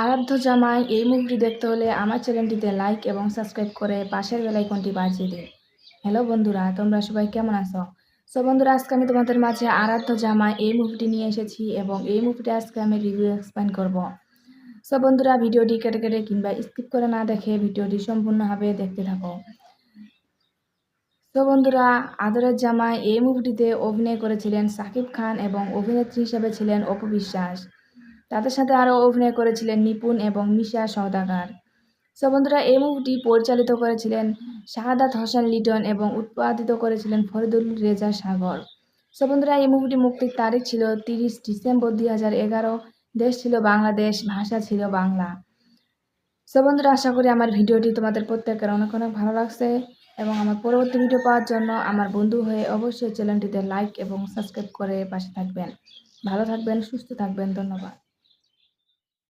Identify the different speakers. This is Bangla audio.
Speaker 1: আরাধ্য জামাই এই মুভিটি দেখতে হলে আমার চ্যানেলটিতে লাইক এবং সাবস্ক্রাইব করে পাশের বেল আইকনটি বাজিয়ে দিন। হ্যালো বন্ধুরা, তোমরা সবাই কেমন আছো? সো বন্ধুরা, আজকে আমি তোমাদের মাঝে আরাধ্য জামাই এই মুভিটি নিয়ে এসেছি এবং এই মুভিটি আজকে আমি রিভিউ এক্সপ্লেন করব। সো বন্ধুরা, ভিডিওটি কেটে কেটে কিংবা স্কিপ করে না দেখে ভিডিওটি সম্পূর্ণভাবে দেখতে থাকো। তো বন্ধুরা, আদরের জামাই এই মুভিটিতে অভিনয় করেছিলেন শাকিব খান এবং অভিনেত্রী হিসেবে ছিলেন অপু বিশ্বাস। তাদের সাথে আরও অভিনয় করেছিলেন নিপুণ এবং মিশা সওদাগর। সো বন্ধুরা, এই মুভিটি পরিচালিত করেছিলেন শাহাদাত হোসেন লিটন এবং উৎপাদিত করেছিলেন ফরিদুল রেজা সাগর। সো বন্ধুরা, এই মুভিটি মুক্তির তারিখ ছিল 30 ডিসেম্বর 2011। দেশ ছিল বাংলাদেশ, ভাষা ছিল বাংলা। সো বন্ধুরা, আশা করি আমার ভিডিওটি তোমাদের প্রত্যেকের অনেক অনেক ভালো লাগছে এবং আমার পরবর্তী ভিডিও পাওয়ার জন্য আমার বন্ধু হয়ে অবশ্যই চ্যানেলটিতে লাইক এবং সাবস্ক্রাইব করে পাশে থাকবেন। ভালো থাকবেন, সুস্থ থাকবেন। ধন্যবাদ।